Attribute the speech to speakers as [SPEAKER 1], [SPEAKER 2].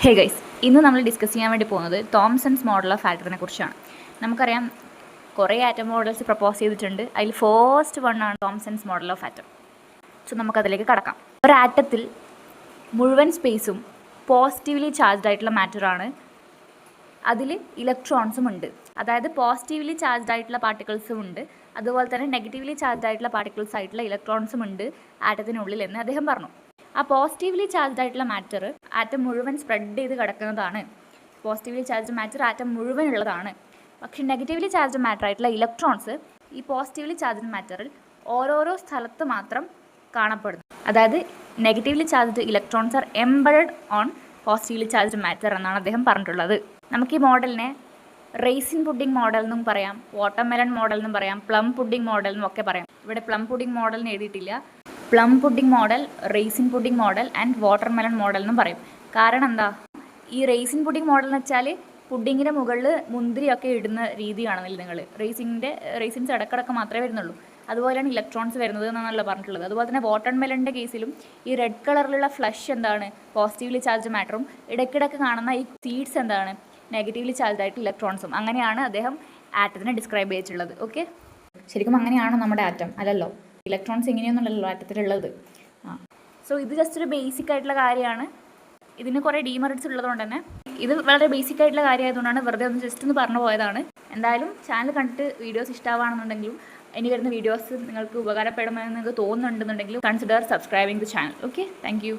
[SPEAKER 1] Hey guys, ഇന്ന് നമ്മൾ discuss ചെയ്യാൻ വേണ്ടി പോകുന്നത് തോംസൺസ് മോഡൽ ഓഫ് ആറ്റത്തിനെ കുറിച്ചാണ്. നമുക്കറിയാം കുറേ ആറ്റം മോഡൽസ് പ്രപ്പോസ് ചെയ്തിട്ടുണ്ട്. അതിൽ ഫസ്റ്റ് വൺ ആണ് തോംസൺസ് മോഡൽ ഓഫ് ആറ്റം. സോ നമുക്കതിലേക്ക് കടക്കാം. ഒരു ആറ്റത്തിൽ മുഴുവൻ സ്പേസും പോസിറ്റീവ്ലി ചാർജ്ഡ് ആയിട്ടുള്ള മാറ്ററാണ്. അതിൽ ഇലക്ട്രോൺസും ഉണ്ട്. അതായത് പോസിറ്റീവ്ലി ചാർജ്ഡ് ആയിട്ടുള്ള പാർട്ടിക്കിൾസും ഉണ്ട്, അതുപോലെ തന്നെ നെഗറ്റീവ്ലി ചാർജ്ഡ് ആയിട്ടുള്ള പാർട്ടിക്കിൾസ് ആയിട്ടുള്ള ഇലക്ട്രോൺസും ഉണ്ട് ആറ്റത്തിനുള്ളിൽ എന്ന് അദ്ദേഹം പറഞ്ഞു. ആ പോസിറ്റീവ്ലി ചാർജ്ഡ് ആയിട്ടുള്ള മാറ്റർ ആറ്റം മുഴുവൻ സ്പ്രെഡ് ചെയ്ത് കിടക്കുന്നതാണ്. പോസിറ്റീവ്ലി ചാർജ്ഡ് മാറ്റർ ആറ്റം മുഴുവൻ ഉള്ളതാണ്. പക്ഷേ നെഗറ്റീവ്ലി ചാർജ്ഡ് മാറ്റർ ആയിട്ടുള്ള ഇലക്ട്രോൺസ് ഈ പോസിറ്റീവ്ലി ചാർജ്ഡ് മാറ്ററിൽ ഓരോരോ സ്ഥലത്ത് മാത്രം കാണപ്പെടുന്നു. അതായത് negatively charged electrons are embedded on positively charged matter എന്നാണ് അദ്ദേഹം പറഞ്ഞിട്ടുള്ളത്. നമുക്ക് ഈ മോഡലിനെ റൈസിൻ പുഡിംഗ് മോഡൽ എന്നും പറയാം, വാട്ടർമെലൺ മോഡൽ എന്നും പറയാം, പ്ലം പുഡിംഗ് മോഡൽ എന്നും ഒക്കെ പറയാം. ഇവിടെ പ്ലം പുഡിംഗ് മോഡലിന് എഴുതിയിട്ടില്ല. Plum pudding model, raisin pudding model and watermelon model എന്നും പറയും. കാരണം എന്താ, ഈ റൈസിൻ പുഡിംഗ് മോഡൽ എന്ന് വെച്ചാൽ പുഡിങ്ങിൻ്റെ മുകളിൽ മുന്തിരിയൊക്കെ ഇടുന്ന രീതിയാണെന്നില്ല നിങ്ങൾ. റൈസിൻസ് ഇടക്കിടക്ക് മാത്രമേ വരുന്നുള്ളൂ. അതുപോലെയാണ് ഇലക്ട്രോൺസ് വരുന്നത് എന്നാണല്ലോ പറഞ്ഞിട്ടുള്ളത്. അതുപോലെ തന്നെ വാട്ടർമെലൻ്റെ കേസിലും ഈ റെഡ് കളറിലുള്ള ഫ്ലഷ് എന്താണ്, പോസിറ്റീവ്ലി ചാർജ് മാറ്ററും ഇടയ്ക്കിടയ്ക്ക് കാണുന്ന ഈ സീഡ്സ് എന്താണ്, നെഗറ്റീവ്ലി ചാർജ് ആയിട്ട് ഇലക്ട്രോൺസും. അങ്ങനെയാണ് അദ്ദേഹം ആറ്റത്തിനെ ഡിസ്ക്രൈബ് ചെയ്തിട്ടുള്ളത്. ഓക്കെ, ശരിക്കും അങ്ങനെയാണോ നമ്മുടെ ആറ്റം? അല്ലല്ലോ, ഇലക്ട്രോൺസ് ഇങ്ങനെയൊന്നുമല്ലല്ലോ ആറ്റത്തിലുള്ളത്. സോ ഇത് ജസ്റ്റ് ഒരു ബേസിക് ആയിട്ടുള്ള കാര്യമാണ്. ഇതിന് കുറേ ഡീമെറിറ്റ്സ് ഉള്ളതുകൊണ്ട് തന്നെ ഇത് വളരെ ബേസിക് ആയിട്ടുള്ള കാര്യമായതുകൊണ്ടാണ് വെറുതെ ഒന്ന് ജസ്റ്റ് ഒന്ന് പറഞ്ഞു പോയതാണ്. എന്തായാലും ചാനൽ കണ്ടിട്ട് വീഡിയോസ് ഇഷ്ടമാണെന്നുണ്ടെങ്കിലും ഇനി വരുന്ന വീഡിയോസ് നിങ്ങൾക്ക് ഉപകാരപ്പെടുമെന്ന് നിങ്ങൾക്ക് തോന്നുന്നുണ്ടെന്നുണ്ടെങ്കിലും consider subscribing the channel. Okay, thank U.